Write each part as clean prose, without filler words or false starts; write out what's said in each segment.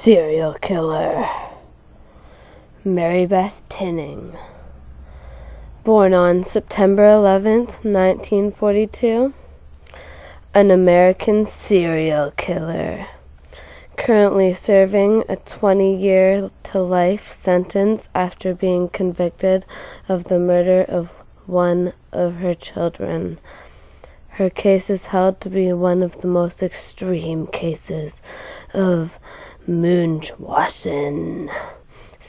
Serial killer. Mary Beth Tinning. Born on September 11th, 1942. An American serial killer. Currently serving a 20-year-to-life sentence after being convicted of the murder of one of her children. Her case is held to be one of the most extreme cases of Munchausen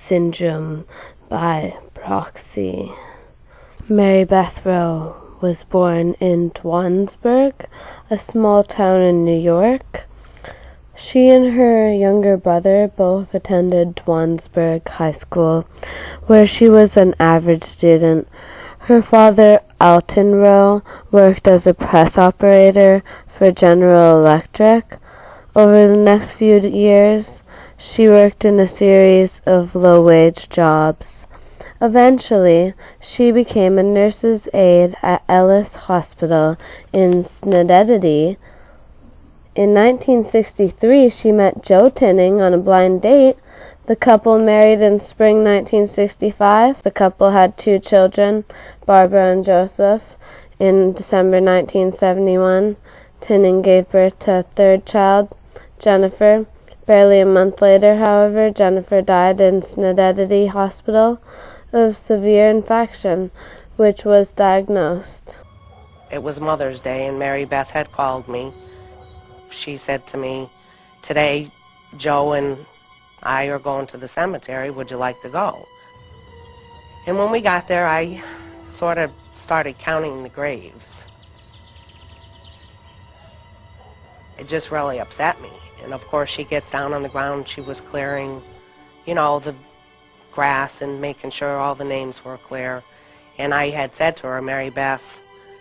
syndrome by proxy. Mary Beth Rowe was born in Dwansburg, a small town in New York. She and her younger brother both attended Dwansburg High School, where she was an average student. Her father, Alton Rowe, worked as a press operator for General Electric. Over the next few years, she worked in a series of low-wage jobs. Eventually, she became a nurse's aide at Ellis Hospital in Schenectady. In 1963, she met Joe Tinning on a blind date. The couple married in spring 1965. The couple had 2 children, Barbara and Joseph. In December 1971, Tinning gave birth to a 3rd child, Jennifer. Barely a month later, however, Jennifer died in Schenectady Hospital of severe infection, which was diagnosed. It was Mother's Day, and Mary Beth had called me. She said to me, "Today, Joe and I are going to the cemetery. Would you like to go?" And when we got there, I sort of started counting the graves. It just really upset me. And of course, she gets down on the ground. She was clearing, the grass and making sure all the names were clear. And I had said to her, "Mary Beth,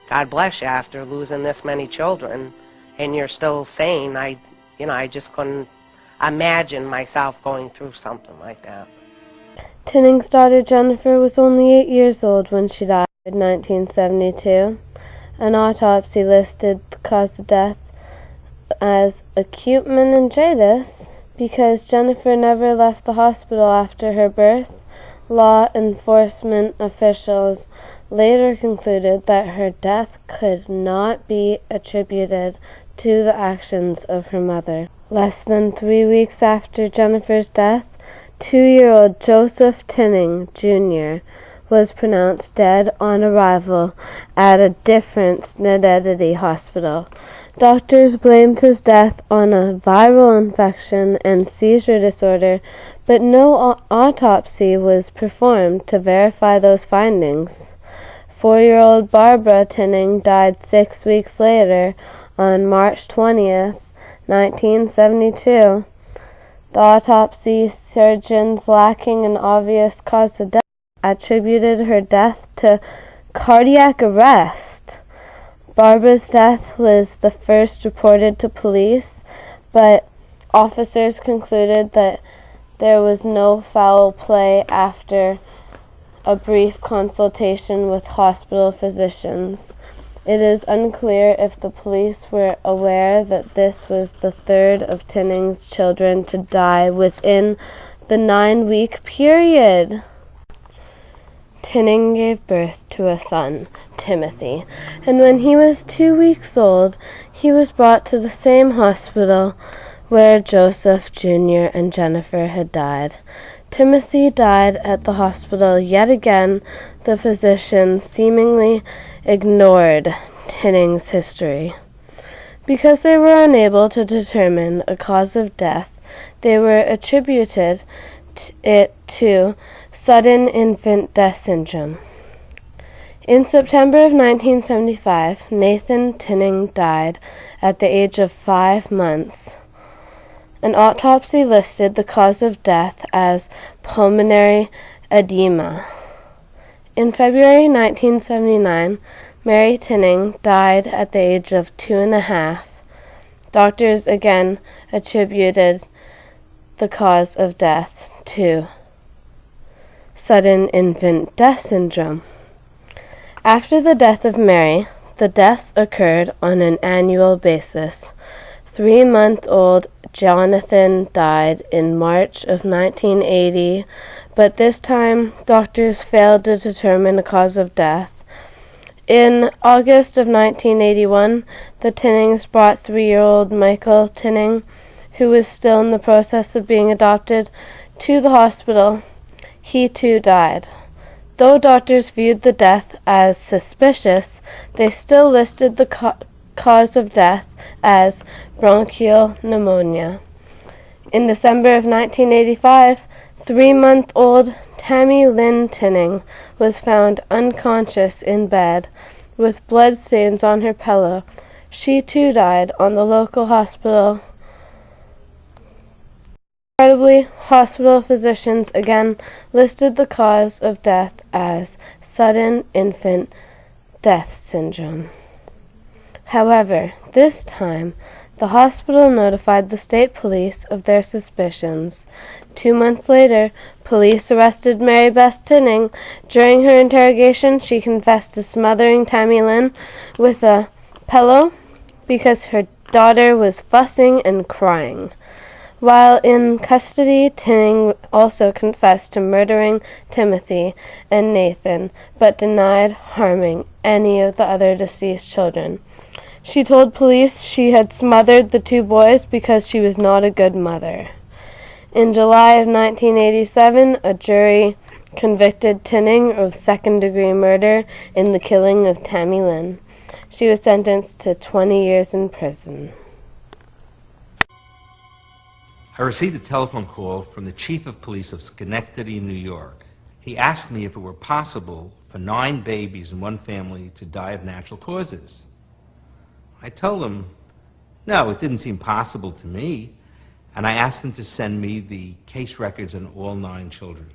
God bless you after losing this many children. And you're still sane." I just couldn't imagine myself going through something like that. Tinning's daughter Jennifer was only 8 years old when she died in 1972. An autopsy listed the cause of death as acute meningitis. Because Jennifer never left the hospital after her birth, law enforcement officials later concluded that her death could not be attributed to the actions of her mother. Less than 3 weeks after Jennifer's death, 2-year-old Joseph Tinning, Jr. was pronounced dead on arrival at a different Schenectady hospital. Doctors blamed his death on a viral infection and seizure disorder, but no autopsy was performed to verify those findings. 4-year-old Barbara Tinning died 6 weeks later on March 20th, 1972. The autopsy surgeons, lacking an obvious cause of death, attributed her death to cardiac arrest. Barbara's death was the first reported to police, but officers concluded that there was no foul play after a brief consultation with hospital physicians. It is unclear if the police were aware that this was the 3rd of Tinning's children to die within the 9-week period. Tinning gave birth to a son, Timothy, and when he was 2 weeks old, he was brought to the same hospital where Joseph Jr. and Jennifer had died. Timothy died at the hospital yet again. The physicians seemingly ignored Tinning's history. Because they were unable to determine a cause of death, they were attributed it to sudden infant death syndrome. In September of 1975, Nathan Tinning died at the age of 5 months. An autopsy listed the cause of death as pulmonary edema. In February 1979, Mary Tinning died at the age of 2.5. Doctors again attributed the cause of death to sudden infant death syndrome. After the death of Mary, the deaths occurred on an annual basis. 3-month-old Jonathan died in March of 1980, but this time doctors failed to determine the cause of death. In August of 1981, the Tinnings brought 3-year-old Michael Tinning, who was still in the process of being adopted, to the hospital. He too died. Though doctors viewed the death as suspicious, they still listed the cause of death as bronchial pneumonia. In December of 1985, 3-month-old Tammy Lynn Tinning was found unconscious in bed with blood stains on her pillow. She too died on the local hospital. Incredibly, hospital physicians again listed the cause of death as sudden infant death syndrome. However, this time, the hospital notified the state police of their suspicions. 2 months later, police arrested Mary Beth Tinning. During her interrogation, she confessed to smothering Tammy Lynn with a pillow because her daughter was fussing and crying. While in custody, Tinning also confessed to murdering Timothy and Nathan, but denied harming any of the other deceased children. She told police she had smothered the 2 boys because she was not a good mother. In July of 1987, a jury convicted Tinning of second-degree murder in the killing of Tammy Lynn. She was sentenced to 20 years in prison. I received a telephone call from the chief of police of Schenectady, New York. He asked me if it were possible for 9 babies in one family to die of natural causes. I told him, no, it didn't seem possible to me, and I asked him to send me the case records on all 9 children.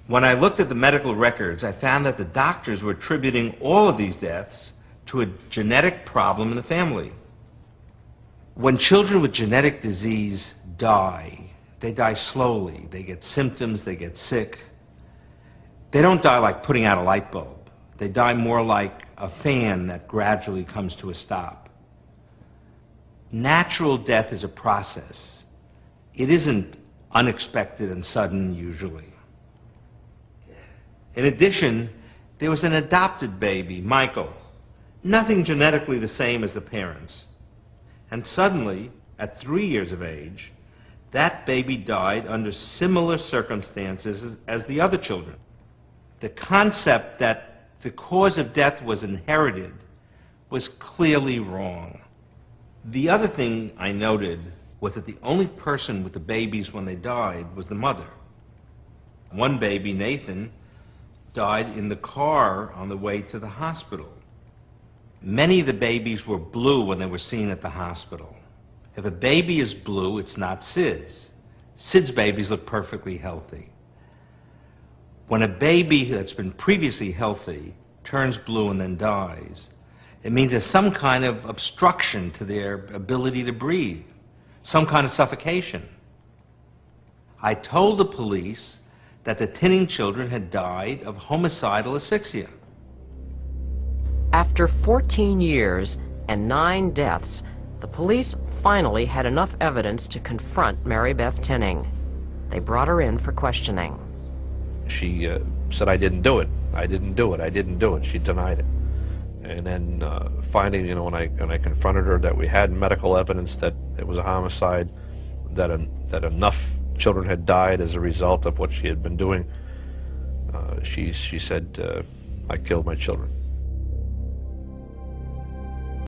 When I looked at the medical records, I found that the doctors were attributing all of these deaths to a genetic problem in the family. When children with genetic disease die, they die slowly. They get symptoms, they get sick. They don't die like putting out a light bulb. They die more like a fan that gradually comes to a stop. Natural death is a process. It isn't unexpected and sudden usually. In addition, there was an adopted baby, Michael, nothing genetically the same as the parents. And suddenly, at 3 years of age, that baby died under similar circumstances as the other children. The concept that the cause of death was inherited was clearly wrong. The other thing I noted was that the only person with the babies when they died was the mother. One baby, Nathan, died in the car on the way to the hospital. Many of the babies were blue when they were seen at the hospital. If a baby is blue, it's not SIDS. SIDS babies look perfectly healthy. When a baby that's been previously healthy turns blue and then dies, it means there's some kind of obstruction to their ability to breathe, some kind of suffocation. I told the police that the Tinning children had died of homicidal asphyxia. After 14 years and 9 deaths, the police finally had enough evidence to confront Mary Beth Tinning. They brought her in for questioning. She said, I didn't do it. I didn't do it. I didn't do it. She denied it. And then finding, when I confronted her that we had medical evidence that it was a homicide, that enough children had died as a result of what she had been doing, she said, I killed my children.